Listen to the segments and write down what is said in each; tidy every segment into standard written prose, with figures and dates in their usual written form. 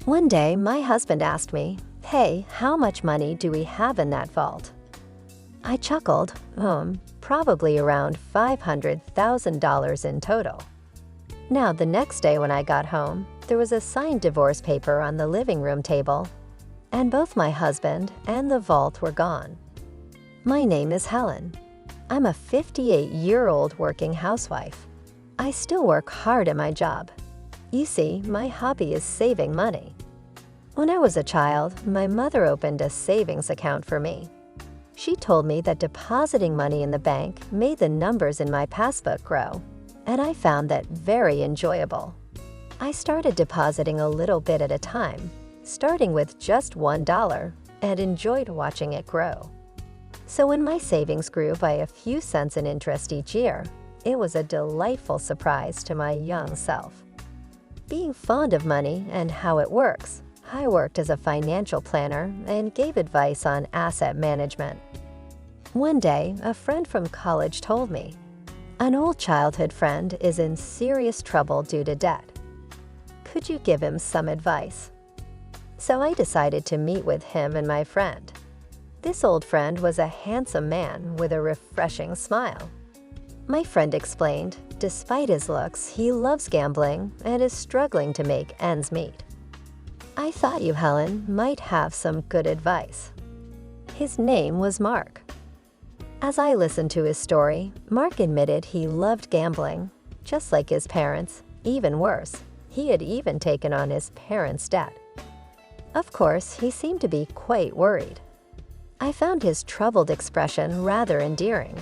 One day, my husband asked me, "Hey, how much money do we have in that vault?" I chuckled, probably around $500,000 in total. Now, the next day when I got home, there was a signed divorce paper on the living room table, and both my husband and the vault were gone. My name is Helen. I'm a 58-year-old working housewife. I still work hard at my job. You see, my hobby is saving money. When I was a child, my mother opened a savings account for me. She told me that depositing money in the bank made the numbers in my passbook grow, and I found that very enjoyable. I started depositing a little bit at a time, starting with just $1, and enjoyed watching it grow. So when my savings grew by a few cents in interest each year, it was a delightful surprise to my young self. Being fond of money and how it works, I worked as a financial planner and gave advice on asset management. One day, a friend from college told me, "An old childhood friend is in serious trouble due to debt. Could you give him some advice?" So I decided to meet with him and my friend. This old friend was a handsome man with a refreshing smile. My friend explained, despite his looks, he loves gambling and is struggling to make ends meet. I thought you, Helen, might have some good advice. His name was Mark. As I listened to his story, Mark admitted he loved gambling, just like his parents. Even worse, he had even taken on his parents' debt. Of course, he seemed to be quite worried. I found his troubled expression rather endearing.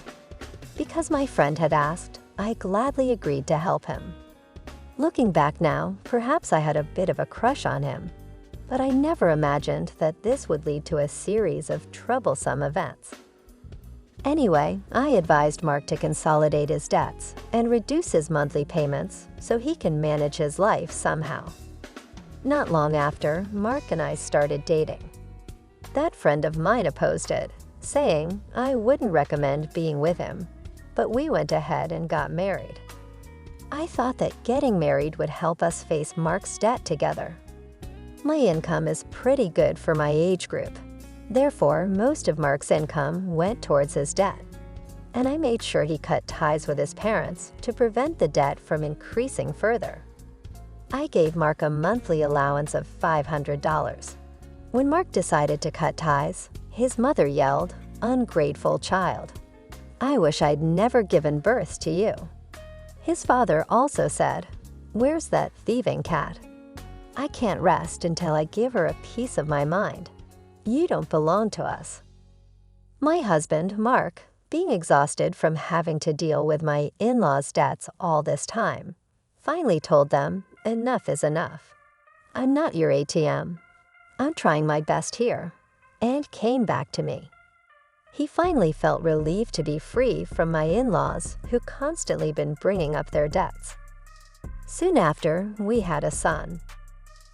Because my friend had asked, I gladly agreed to help him. Looking back now, perhaps I had a bit of a crush on him, but I never imagined that this would lead to a series of troublesome events. Anyway, I advised Mark to consolidate his debts and reduce his monthly payments so he can manage his life somehow. Not long after, Mark and I started dating. That friend of mine opposed it, saying I wouldn't recommend being with him, but we went ahead and got married. I thought that getting married would help us face Mark's debt together. My income is pretty good for my age group. Therefore, most of Mark's income went towards his debt, and I made sure he cut ties with his parents to prevent the debt from increasing further. I gave Mark a monthly allowance of $500. When Mark decided to cut ties, his mother yelled, "Ungrateful child. I wish I'd never given birth to you." His father also said, "Where's that thieving cat? I can't rest until I give her a piece of my mind. You don't belong to us." My husband, Mark, being exhausted from having to deal with my in-laws' debts all this time, finally told them, enough is enough. I'm not your ATM. I'm trying my best here, and came back to me. He finally felt relieved to be free from my in-laws who constantly been bringing up their debts. Soon after, we had a son.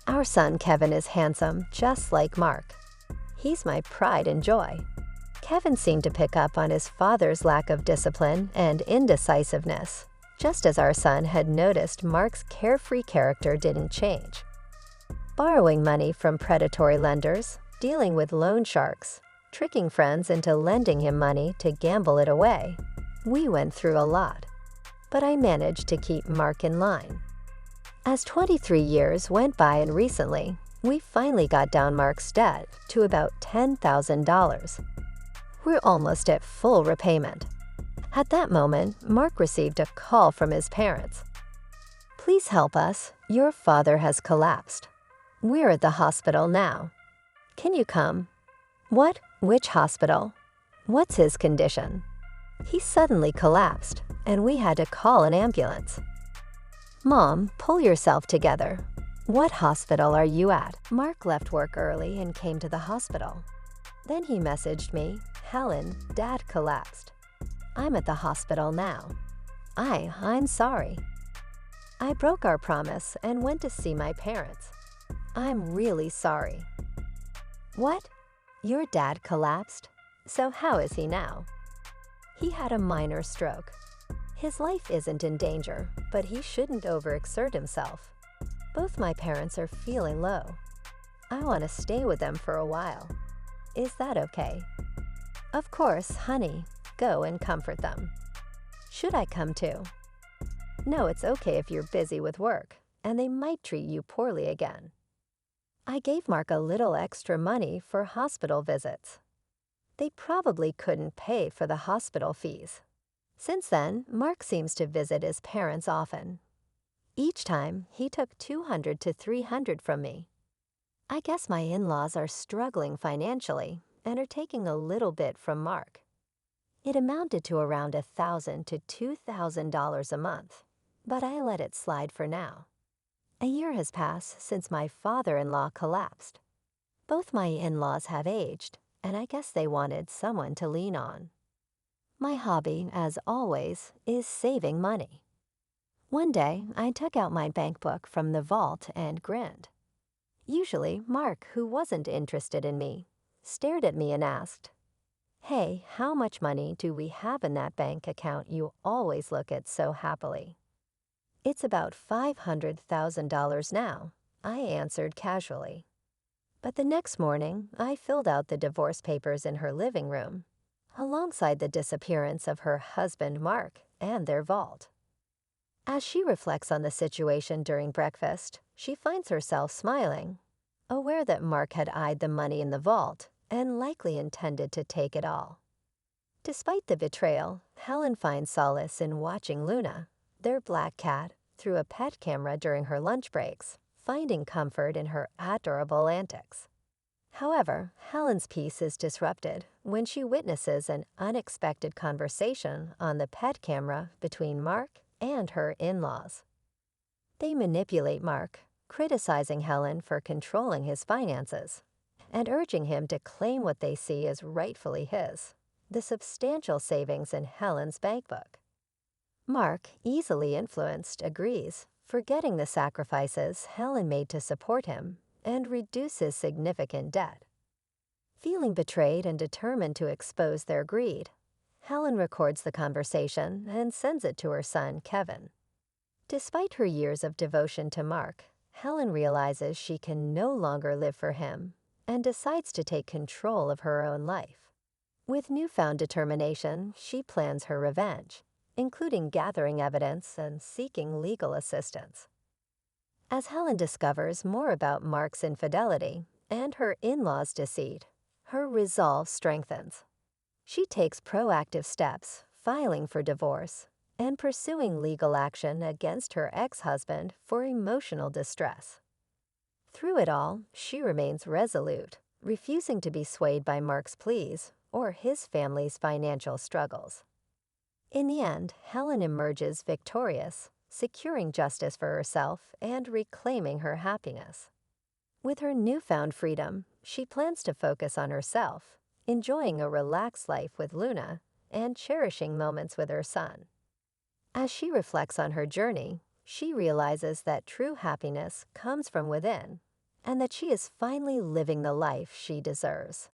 Our son Kevin is handsome, just like Mark. He's my pride and joy. Kevin seemed to pick up on his father's lack of discipline and indecisiveness, just as our son had noticed Mark's carefree character didn't change. Borrowing money from predatory lenders, dealing with loan sharks, tricking friends into lending him money to gamble it away. We went through a lot, but I managed to keep Mark in line. As 23 years went by and recently, we finally got down Mark's debt to about $10,000. We're almost at full repayment. At that moment, Mark received a call from his parents. "Please help us. Your father has collapsed. We're at the hospital now. Can you come?" "What? Which hospital? What's his condition?" "He suddenly collapsed, and we had to call an ambulance." "Mom, pull yourself together. What hospital are you at?" Mark left work early and came to the hospital. Then he messaged me, "Helen, Dad collapsed. I'm at the hospital now." I'm sorry. I broke our promise and went to see my parents. "I'm really sorry." "What? Your dad collapsed? So how is he now?" "He had a minor stroke. His life isn't in danger, but he shouldn't overexert himself. Both my parents are feeling low. I want to stay with them for a while. Is that okay? Of course, honey. Go and comfort them. Should I come too? No, it's okay if you're busy with work, and they might treat you poorly again. I gave Mark a little extra money for hospital visits. They probably couldn't pay for the hospital fees. Since then, Mark seems to visit his parents often. Each time, he took $200 to $300 from me. I guess my in-laws are struggling financially and are taking a little bit from Mark. It amounted to around $1,000 to $2,000 a month, but I let it slide for now. A year has passed since my father-in-law collapsed. Both my in-laws have aged, and I guess they wanted someone to lean on. My hobby, as always, is saving money. One day, I took out my bank book from the vault and grinned. Usually, Mark, who wasn't interested in me, stared at me and asked, "Hey, how much money do we have in that bank account you always look at so happily?" "It's about $500,000 now," I answered casually. But the next morning, I filled out the divorce papers in her living room, alongside the disappearance of her husband Mark and their vault. As she reflects on the situation during breakfast, she finds herself smiling, aware that Mark had eyed the money in the vault and likely intended to take it all. Despite the betrayal, Helen finds solace in watching Luna, their black cat, through a pet camera during her lunch breaks, finding comfort in her adorable antics. However, Helen's peace is disrupted when she witnesses an unexpected conversation on the pet camera between Mark and her in-laws. They manipulate Mark, criticizing Helen for controlling his finances, and urging him to claim what they see as rightfully his, the substantial savings in Helen's bank book. Mark, easily influenced, agrees, forgetting the sacrifices Helen made to support him and reduce his significant debt. Feeling betrayed and determined to expose their greed, Helen records the conversation and sends it to her son, Kevin. Despite her years of devotion to Mark, Helen realizes she can no longer live for him and decides to take control of her own life. With newfound determination, she plans her revenge, including gathering evidence and seeking legal assistance. As Helen discovers more about Mark's infidelity and her in-laws' deceit, her resolve strengthens. She takes proactive steps, filing for divorce, and pursuing legal action against her ex-husband for emotional distress. Through it all, she remains resolute, refusing to be swayed by Mark's pleas or his family's financial struggles. In the end, Helen emerges victorious, securing justice for herself and reclaiming her happiness. With her newfound freedom, she plans to focus on herself, enjoying a relaxed life with Luna and cherishing moments with her son. As she reflects on her journey, she realizes that true happiness comes from within and that she is finally living the life she deserves.